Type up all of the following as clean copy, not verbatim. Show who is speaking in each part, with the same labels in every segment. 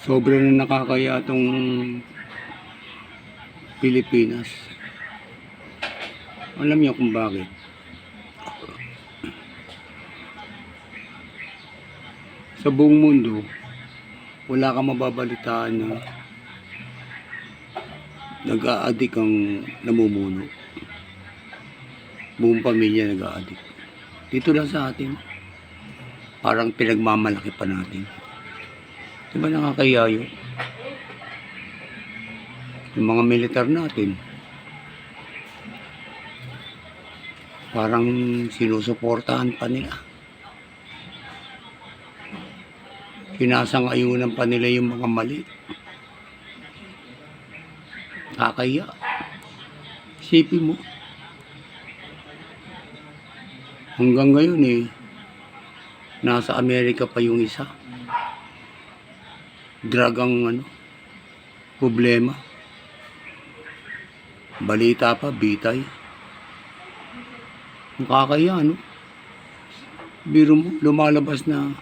Speaker 1: Sobrang nakakaya tong Pilipinas. Alam niyo kung bakit? Sa buong mundo, wala kang mababalitaan na nag-a-addict ang namumuno. Buong pamilya nag-a-addict. Dito lang sa atin, parang pinagmamalaki pa natin. Diba nakakaya yun? Yung mga militar natin, parang sinusuportahan pa nila. Sinasang-ayunan pa nila yung mga mali. Kakaya. Isipin mo. Hanggang ngayon nasa Amerika pa yung isa. Drug ang problema. Balita pa, bitay. Nakakaya, Biro mo, lumalabas na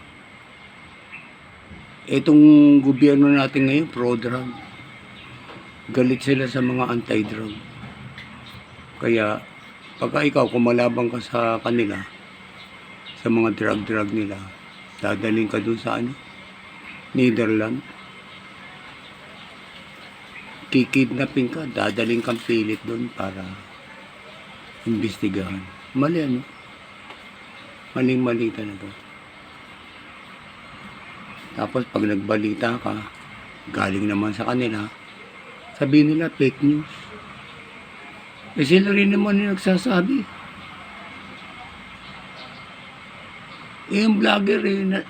Speaker 1: itong gobyerno natin ngayon, pro-drug. Galit sila sa mga anti-drug. Kaya, pagka ikaw, kumalabang ka sa kanila, sa mga drug-drug nila, dadaling ka dun sa Netherlands. Kikidnapin ka, dadaling kang pilit dun para imbestigahan. Mali Maling-mali talaga. Tapos pag nagbalita ka, galing naman sa kanila, sabihin nila fake news. Sila rin naman yung nagsasabi. Yung vlogger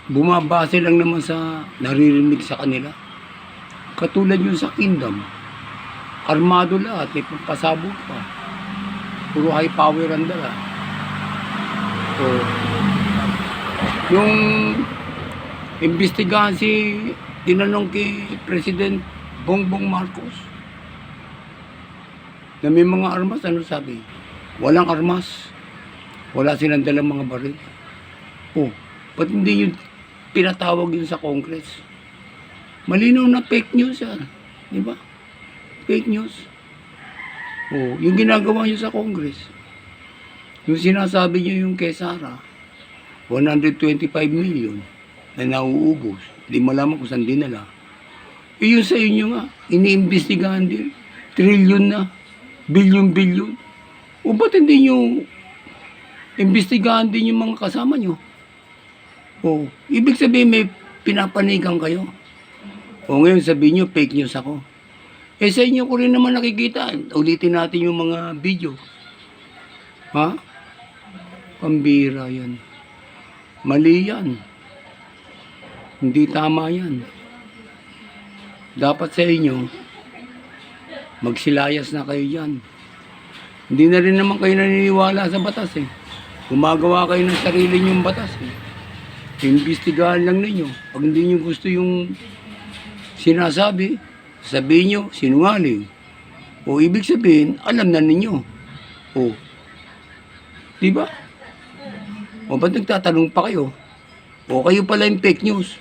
Speaker 1: bumabase lang naman sa naririnig sa kanila. Katulad yung sa Kingdom. Armado lahat, may pasabog pa. Puro high power ang dala. So, yung imbestigahan tinanong kay President Bongbong Marcos na may mga armas, ano sabi? Walang armas. Wala silang dalang mga baril. Ba't hindi yun pinatawag yun sa Congress? Malinaw na fake news yan. Di ba? Fake news. Yung ginagawa nyo sa Congress. Yung sinasabi nyo yung kay Sara, 125 million na nauubos. Di malaman kung saan dinala. Yung sa inyo nga, iniimbestigahan din. Trillion na. Billion. Ba't hindi nyo imbestigahan din yung mga kasama nyo? Ibig sabihin may pinapanigang kayo. Ngayon sabihin nyo, fake news ako. Sa inyo ko rin naman nakikita. Ulitin natin yung mga video. Pambira yan. Mali yan. Hindi tama yan. Dapat sa inyo, magsilayas na kayo dyan. Hindi na rin naman kayo naniniwala sa batas Gumagawa kayo ng sarili nyong batas Imbestigahan lang ninyo. Pag hindi nyo gusto yung sinasabi, sabihin nyo, sinungaling. Ibig sabihin, alam na ninyo. Diba? Ba't nagtatanong pa kayo? Kayo pala yung fake news.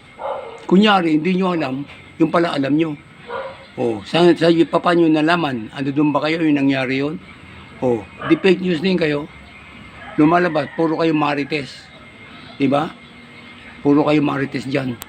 Speaker 1: Kunyari, hindi nyo alam, yung pala alam nyo. Sa papa nyo nalaman, doon ba kayo yung nangyari yun? Di fake news din kayo. Lumalabas, puro kayo marites. Diba? Puro kayo marites dyan.